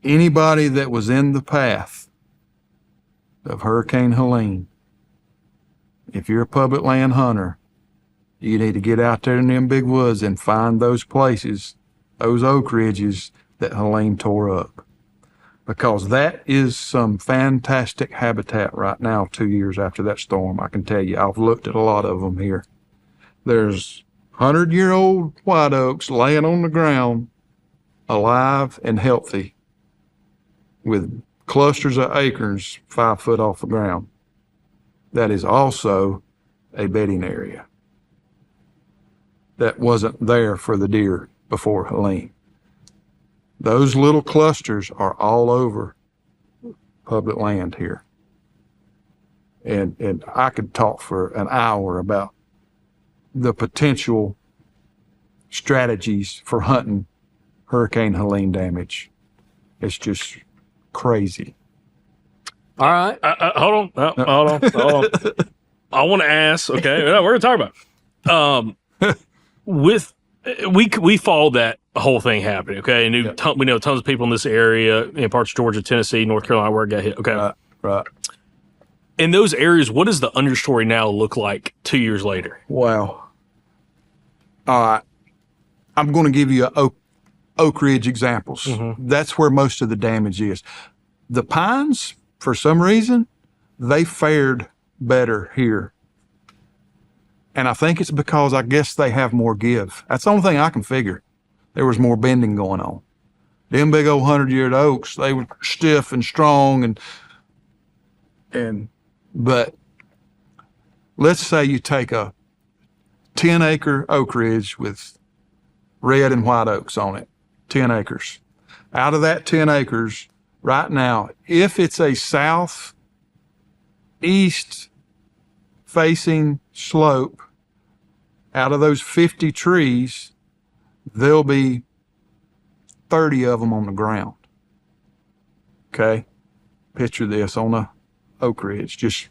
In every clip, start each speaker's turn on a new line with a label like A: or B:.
A: Anybody that was in the path of Hurricane Helene, if you're a public land hunter, you need to get out there in them big woods and find those places, those oak ridges that Helene tore up. Because that is some fantastic habitat right now, 2 years after that storm. I can tell you, I've looked at a lot of them here. There's 100-year-old white oaks laying on the ground, alive and healthy, with clusters of acorns 5 foot off the ground. That is also a bedding area that wasn't there for the deer before Helene. Those little clusters are all over public land here. And I could talk for an hour about the potential strategies for hunting Hurricane Helene damage. It's just crazy.
B: All right.
C: Hold on. I want to ask, okay, we're going to talk about we followed that whole thing happening, okay? And we know tons of people in this area, in parts of Georgia, Tennessee, North Carolina, where it got hit, okay?
A: Right.
C: In those areas, what does the understory now look like 2 years later?
A: Wow. All right. I'm going to give you Oak Ridge examples. Mm-hmm. That's where most of the damage is. The pines, for some reason, they fared better here. And I think it's because I guess they have more give. That's the only thing I can figure. There was more bending going on. Them big old 100-year oaks, they were stiff and strong but let's say you take a 10-acre oak ridge with red and white oaks on it, 10 acres. Out of that 10 acres, right now, if it's a southeast facing slope, out of those 50 trees, there'll be 30 of them on the ground. Okay? Picture this on a oak ridge, just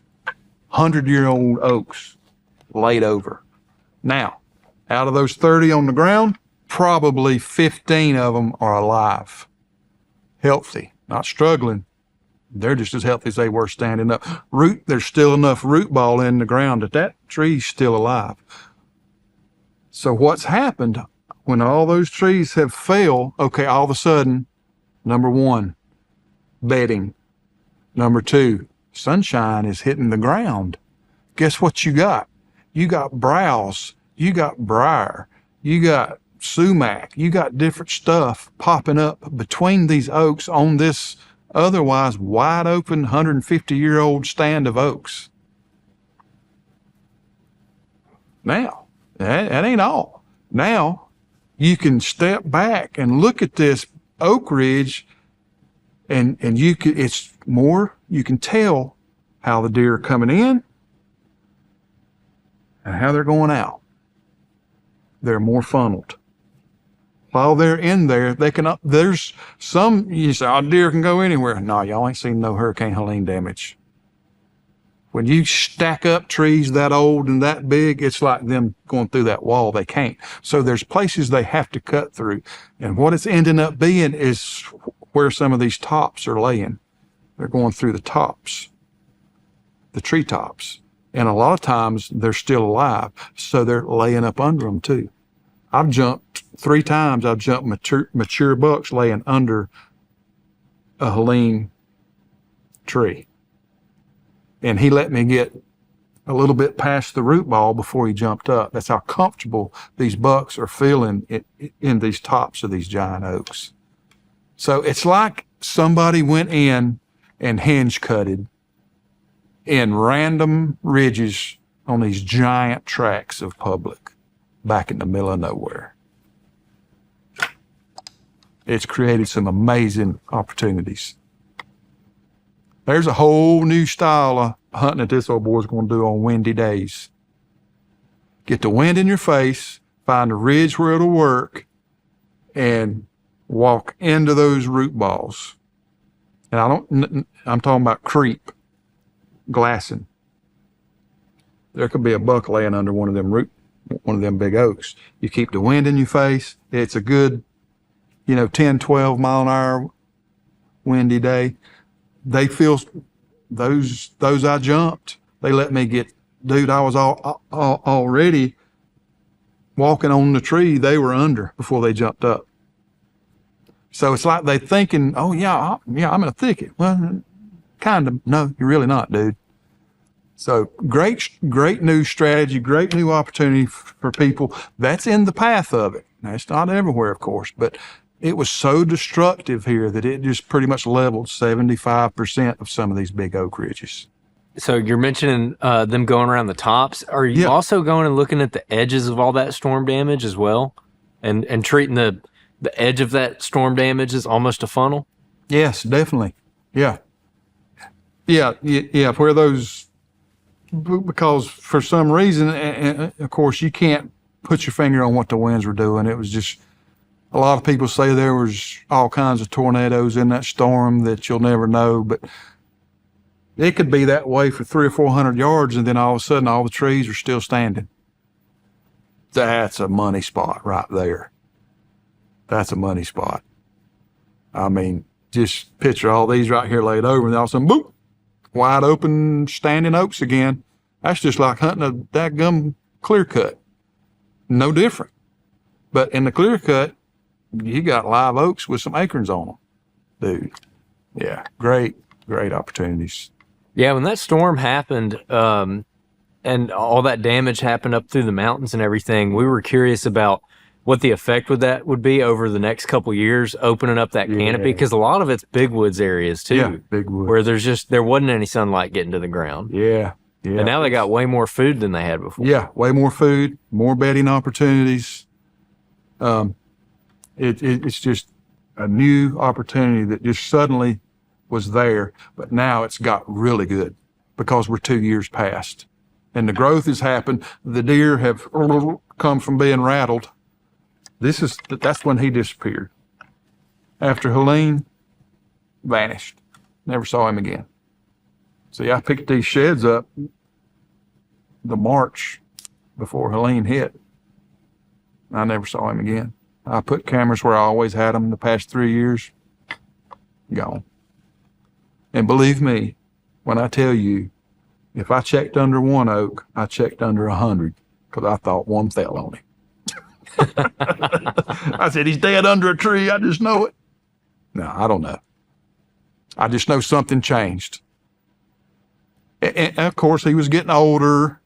A: 100-year-old oaks laid over. Now, out of those 30 on the ground, probably 15 of them are alive, healthy, not struggling. They're just as healthy as they were standing up. There's still enough root ball in the ground that tree's still alive. So what's happened when all those trees have failed? Okay, all of a sudden, number one, bedding. Number two, sunshine is hitting the ground. Guess what you got? You got browse, you got briar, you got sumac, you got different stuff popping up between these oaks on this otherwise wide open 150-year-old stand of oaks. Now, that ain't all. Now, you can step back and look at this oak ridge and you can tell how the deer are coming in and how they're going out. They're more funneled. While they're in there, there's some, you say, oh, deer can go anywhere. No, y'all ain't seen no Hurricane Helene damage. When you stack up trees that old and that big, it's like them going through that wall. They can't. So there's places they have to cut through. And what it's ending up being is where some of these tops are laying. They're going through the tops, the tree tops. And a lot of times they're still alive. So they're laying up under them too. I've jumped 3 times. I've jumped mature bucks laying under a Helene tree. And he let me get a little bit past the root ball before he jumped up. That's how comfortable these bucks are feeling in these tops of these giant oaks. So it's like somebody went in and hinge cutted in random ridges on these giant tracts of public back in the middle of nowhere. It's created some amazing opportunities. There's a whole new style of hunting that this old boy's going to do on windy days. Get the wind in your face, find a ridge where it'll work, and walk into those root balls. And I'm talking about creep, glassing. There could be a buck laying under one of them big oaks. You keep the wind in your face. It's a good, 10, 12 mile an hour windy day, they feel those I jumped. They let me get, dude, I was already walking on the tree they were under before they jumped up. So it's like they thinking, oh yeah, I'm in a thicket. Well, kind of. No, you're really not, dude. So great new strategy, great new opportunity for people. That's in the path of it. Now, it's not everywhere, of course, but it was so destructive here that it just pretty much leveled 75% of some of these big oak ridges.
B: So you're mentioning them going around the tops. Are you also going and looking at the edges of all that storm damage as well, and treating the edge of that storm damage as almost a funnel?
A: Yes, definitely. Yeah. Where those, because for some reason, and of course, you can't put your finger on what the winds were doing. It was just, a lot of people say there was all kinds of tornadoes in that storm that you'll never know, but it could be that way for 300 or 400 yards, and then all of a sudden, all the trees are still standing. That's a money spot right there. That's a money spot. I mean, just picture all these right here laid over, and all of a sudden, boop, wide open standing oaks again. That's just like hunting a dadgum clear cut. No different. But in the clear cut, you got live oaks with some acorns on them. Dude, yeah, great opportunities.
B: Yeah, when that storm happened, and all that damage happened up through the mountains and everything, we were curious about what the effect would be over the next couple of years, opening up that canopy, because a lot of it's big woods areas too.
A: Yeah, big woods.
B: Where there wasn't any sunlight getting to the ground.
A: Yeah.
B: And now they got way more food than they had before.
A: Yeah, way more food, more bedding opportunities. It's just a new opportunity that just suddenly was there, but now it's got really good because we're 2 years past. And the growth has happened. The deer have come from being rattled. That's when he disappeared. After Helene, vanished. Never saw him again. See, I picked these sheds up the March before Helene hit. I never saw him again. I put cameras where I always had them the past 3 years. Gone. And believe me, when I tell you, if I checked under one oak, I checked under 100 because I thought one fell on him. I said, he's dead under a tree. I just know it. No, I don't know. I just know something changed. And of course, he was getting older.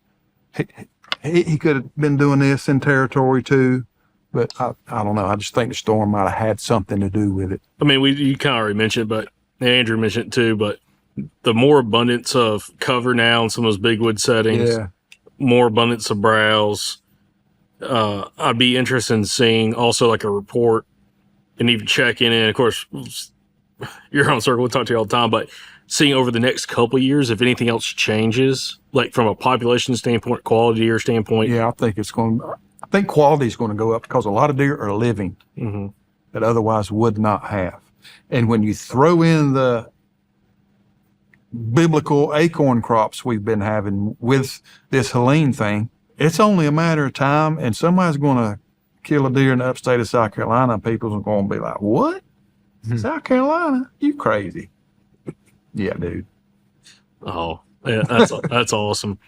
A: He could have been doing this in territory too, but I don't know. I just think the storm might have had something to do with it.
C: I mean, you kind of already mentioned it, but Andrew mentioned it too, but the more abundance of cover now in some of those big wood settings, more abundance of browse. I'd be interested in seeing also like a report and even checking in. Of course, you're on circle. We'll talk to you all the time, but seeing over the next couple of years if anything else changes, like from a population standpoint, quality deer standpoint.
A: Yeah, I think quality is going to go up because a lot of deer are living that otherwise would not have. And when you throw in the biblical acorn crops we've been having with this Helene thing, it's only a matter of time, and somebody's going to kill a deer in the upstate of South Carolina, and people are going to be like, what? South Carolina? You crazy. Yeah, dude.
C: Oh, yeah, that's awesome.